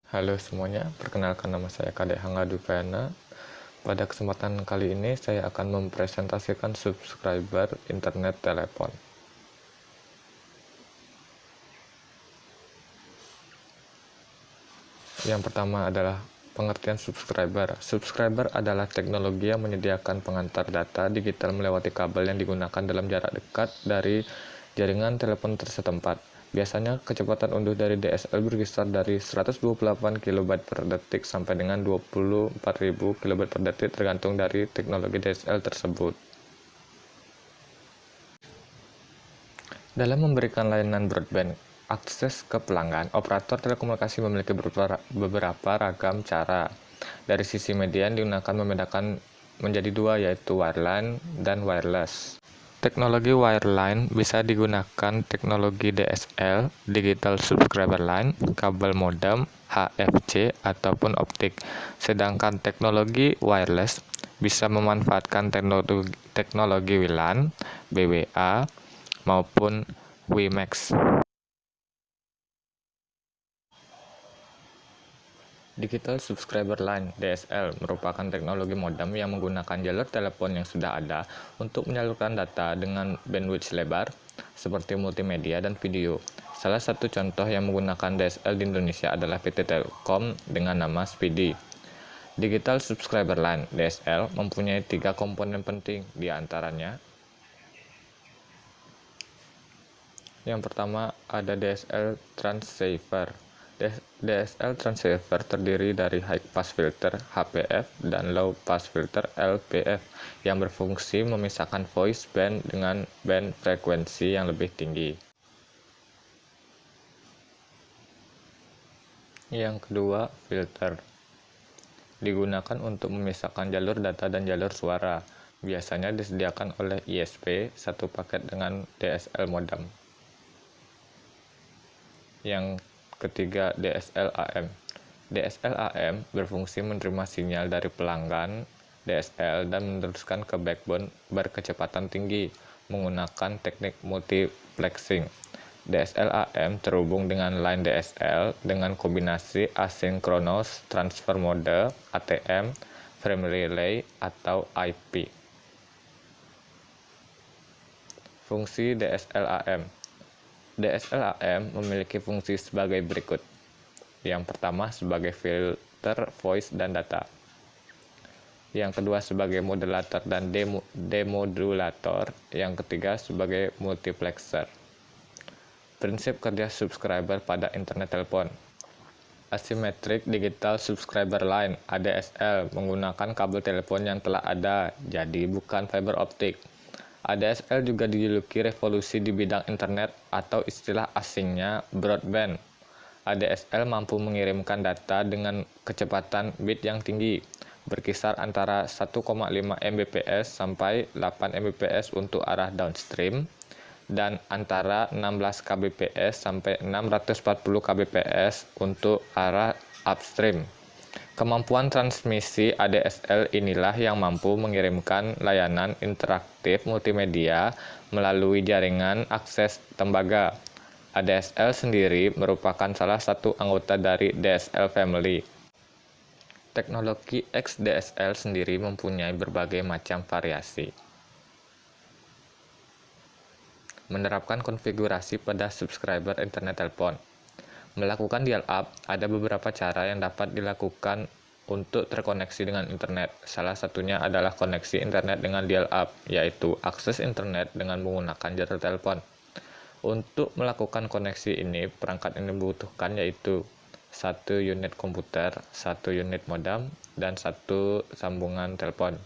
Halo semuanya, perkenalkan nama saya Kadek Hangga Dupena. Pada kesempatan kali ini saya akan mempresentasikan subscriber internet telepon. Yang pertama adalah pengertian subscriber. Subscriber adalah teknologi yang menyediakan pengantar data digital melewati kabel yang digunakan dalam jarak dekat dari jaringan telepon tersetempat. Biasanya kecepatan unduh dari DSL berkisar dari 128 KB per detik sampai dengan 24.000 KB per detik tergantung dari teknologi DSL tersebut. Dalam memberikan layanan broadband akses ke pelanggan, operator telekomunikasi memiliki beberapa ragam cara. Dari sisi media yang digunakan membedakan menjadi dua, yaitu wireline dan wireless. Teknologi wireline bisa digunakan teknologi DSL, Digital Subscriber Line, kabel modem, HFC, ataupun optik. Sedangkan teknologi wireless bisa memanfaatkan teknologi WLAN, BWA, maupun WiMAX. Digital Subscriber Line (DSL) merupakan teknologi modem yang menggunakan jalur telepon yang sudah ada untuk menyalurkan data dengan bandwidth lebar, seperti multimedia dan video. Salah satu contoh yang menggunakan DSL di Indonesia adalah PT Telkom dengan nama Speedy. Digital Subscriber Line (DSL) mempunyai 3 komponen penting, di antaranya yang pertama ada DSL transceiver. DSL transceiver terdiri dari high pass filter (HPF) dan low pass filter (LPF) yang berfungsi memisahkan voice band dengan band frekuensi yang lebih tinggi. Yang kedua, filter. Digunakan untuk memisahkan jalur data dan jalur suara. Biasanya disediakan oleh ISP satu paket dengan DSL modem. Yang ketiga, DSL AM. DSL AM berfungsi menerima sinyal dari pelanggan DSL dan meneruskan ke backbone berkecepatan tinggi menggunakan teknik multiplexing. DSL AM terhubung dengan line DSL dengan kombinasi Asynchronous Transfer Mode (ATM), frame relay, atau IP. Fungsi DSL AM. DSL AM memiliki fungsi sebagai berikut. Yang pertama sebagai filter voice dan data. Yang kedua sebagai modulator dan demodulator. Yang ketiga sebagai multiplexer. Prinsip kerja subscriber pada internet telepon. Asymmetric Digital Subscriber Line (ADSL) menggunakan kabel telepon yang telah ada, jadi bukan fiber optik. ADSL juga dijuluki revolusi di bidang internet atau istilah asingnya broadband. ADSL mampu mengirimkan data dengan kecepatan bit yang tinggi, berkisar antara 1,5 Mbps sampai 8 Mbps untuk arah downstream, dan antara 16 kbps sampai 640 kbps untuk arah upstream. Kemampuan transmisi ADSL inilah yang mampu mengirimkan layanan interaktif multimedia melalui jaringan akses tembaga. ADSL sendiri merupakan salah satu anggota dari DSL family. Teknologi XDSL sendiri mempunyai berbagai macam variasi. Menerapkan konfigurasi pada subscriber internet telepon. Melakukan dial-up, ada beberapa cara yang dapat dilakukan untuk terkoneksi dengan internet. Salah satunya adalah koneksi internet dengan dial-up, yaitu akses internet dengan menggunakan jalur telepon. Untuk melakukan koneksi ini, perangkat yang dibutuhkan yaitu 1 unit komputer, 1 unit modem, dan 1 sambungan telepon.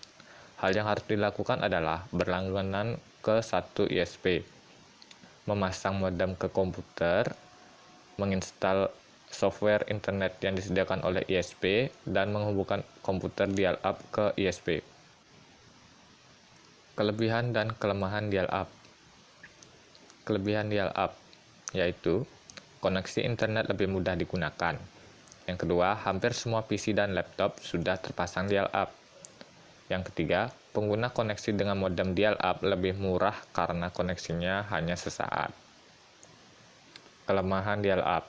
Hal yang harus dilakukan adalah berlangganan ke 1 ISP, memasang modem ke komputer, menginstal software internet yang disediakan oleh ISP, dan menghubungkan komputer dial-up ke ISP. Kelebihan dan kelemahan dial-up. Kelebihan dial-up yaitu koneksi internet lebih mudah digunakan. Yang kedua, hampir semua PC dan laptop sudah terpasang dial-up. Yang ketiga, pengguna koneksi dengan modem dial-up lebih murah karena koneksinya hanya sesaat. Kelemahan dial-up.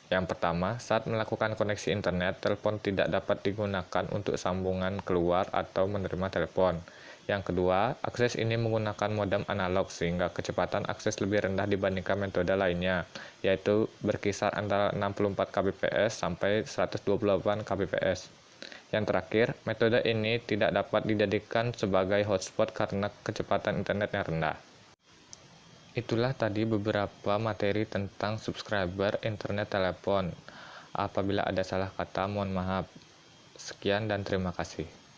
Yang pertama, saat melakukan koneksi internet, telepon tidak dapat digunakan untuk sambungan keluar atau menerima telepon. Yang kedua, akses ini menggunakan modem analog sehingga kecepatan akses lebih rendah dibandingkan metode lainnya, yaitu berkisar antara 64 kbps sampai 128 kbps. Yang terakhir, metode ini tidak dapat dijadikan sebagai hotspot karena kecepatan internet yang rendah. Itulah tadi beberapa materi tentang subscriber internet telepon. Apabila ada salah kata, mohon maaf. Sekian dan terima kasih.